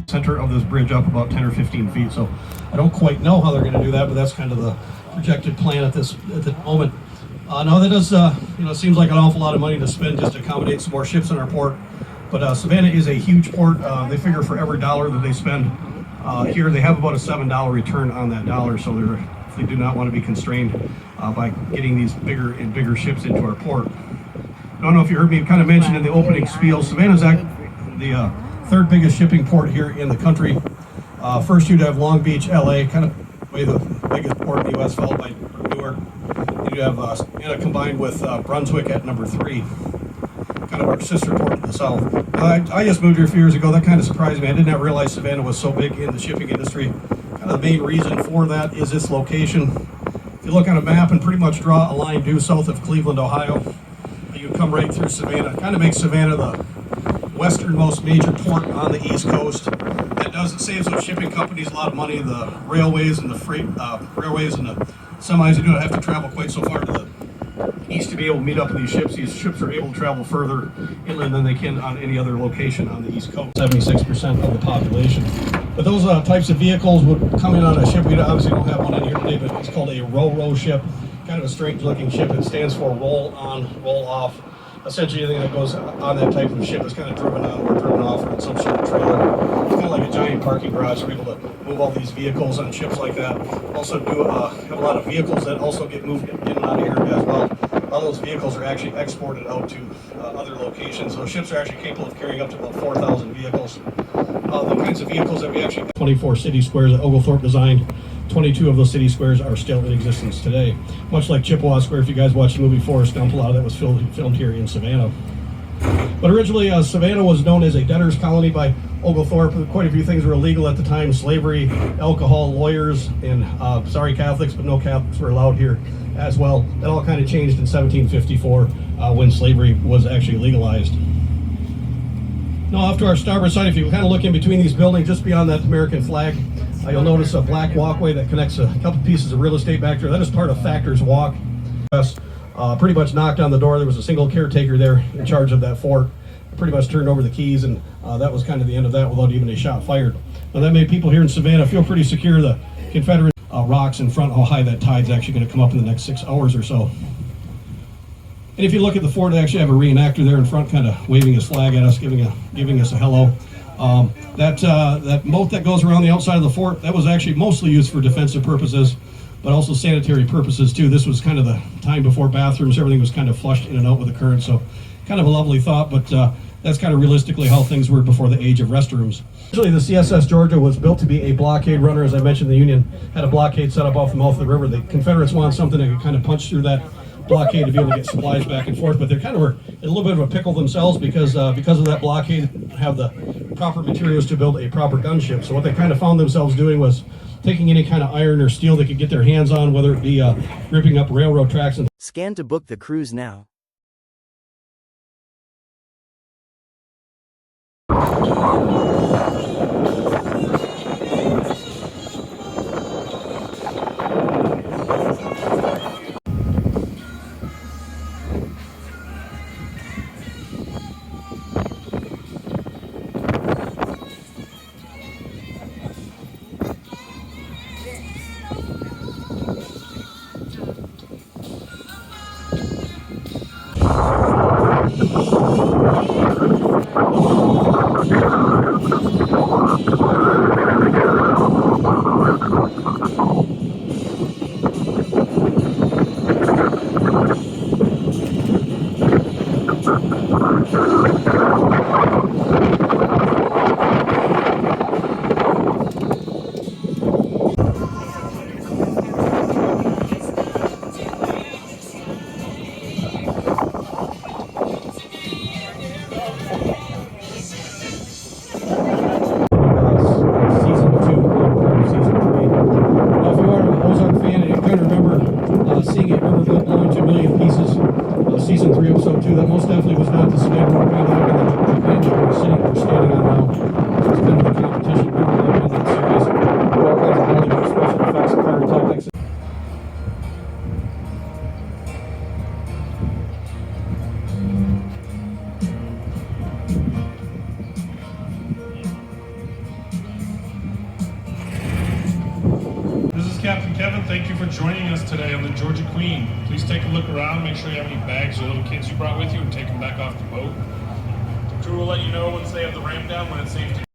Center of this bridge up about 10 or 15 feet, so I don't quite know how they're going to do that, but that's kind of the projected plan at the moment. No, that does, it seems like an awful lot of money to spend just to accommodate some more ships in our port. But Savannah is a huge port. They figure for every dollar that they spend here, they have about a $7 return on that dollar. So if they do not want to be constrained by getting these bigger and bigger ships into our port. I don't know if you heard me kind of mention in the opening spiel, Savannah's the third biggest shipping port here in the country. First you'd have Long Beach, LA, kind of way the biggest port in the US, followed by Newark. You have Savannah combined with Brunswick at number 3, kind of our sister port to the south. I just moved here a few years ago. That kind of surprised me. I did not realize Savannah was so big in the shipping industry. Kind of the main reason for that is its location. If you look on a map and pretty much draw a line due south of Cleveland, Ohio, you come right through Savannah. It kind of makes Savannah the westernmost major port on the East Coast. It saves those shipping companies a lot of money. The railways and the freight railways and the semis, they don't have to travel quite so far to the east to be able to meet up with these ships. These ships are able to travel further inland than they can on any other location on the East Coast. 76% of the population. But those types of vehicles would come in on a ship. We obviously don't have one in here today, but it's called a row ship. Kind of a strange looking ship. It stands for roll on, roll off. Essentially anything that goes on that type of ship is kind of driven on or driven off or in some sort of trailer. It's kind of like a giant parking garage. We're able to move all these vehicles on ships like that. Also do have a lot of vehicles that also get moved in and out of here as well. All those vehicles are actually exported out to other locations. Those ships are actually capable of carrying up to about 4,000 vehicles. The kinds of vehicles that we actually 24 city squares that Oglethorpe designed. 22 of those city squares are still in existence today. Much like Chippewa Square, if you guys watched the movie Forrest Gump, a lot of that was filmed here in Savannah. But originally, Savannah was known as a debtor's colony by Oglethorpe. Quite a few things were illegal at the time: slavery, alcohol, lawyers, and sorry Catholics, but no Catholics were allowed here as well. That all kind of changed in 1754 when slavery was actually legalized. Now, off to our starboard side, if you kind of look in between these buildings, just beyond that American flag, you'll notice a black walkway that connects a couple pieces of real estate back there. That is part of Factor's Walk. Pretty much knocked on the door. There was a single caretaker there in charge of that fort. Pretty much turned over the keys, and that was kind of the end of that without even a shot fired. Now that made people here in Savannah feel pretty secure. The Confederate rocks in front, how high that tide's actually going to come up in the next 6 hours or so. And if you look at the fort, they actually have a reenactor there in front kind of waving his flag at us, giving us a hello. That moat that goes around the outside of the fort, that was actually mostly used for defensive purposes, but also sanitary purposes too. This was kind of the time before bathrooms. Everything was kind of flushed in and out with the current, so kind of a lovely thought, but that's kind of realistically how things were before the age of restrooms. Originally, the CSS Georgia was built to be a blockade runner. As I mentioned, the Union had a blockade set up off the mouth of the river. The Confederates wanted something that could kind of punch through that blockade to be able to get supplies back and forth, but they kind of were in a little bit of a pickle themselves because of that blockade, they didn't have the proper materials to build a proper gunship. So what they kind of found themselves doing was taking any kind of iron or steel they could get their hands on, whether it be ripping up railroad tracks. And scan to book the cruise now. Seeing it Riverboat blowing to a million pieces, season 3, episode 2. That most definitely was not the Savannah we're kind of looking at the bench we're standing on now. So it's kind of the competition Riverboat in that series. All kinds of Hollywood special effects and pyrotechnics. joining us today on the Georgia Queen. Please take a look around, make sure you have any bags or little kids you brought with you, and take them back off the boat. The crew will let you know once they have the ramp down when it's safe to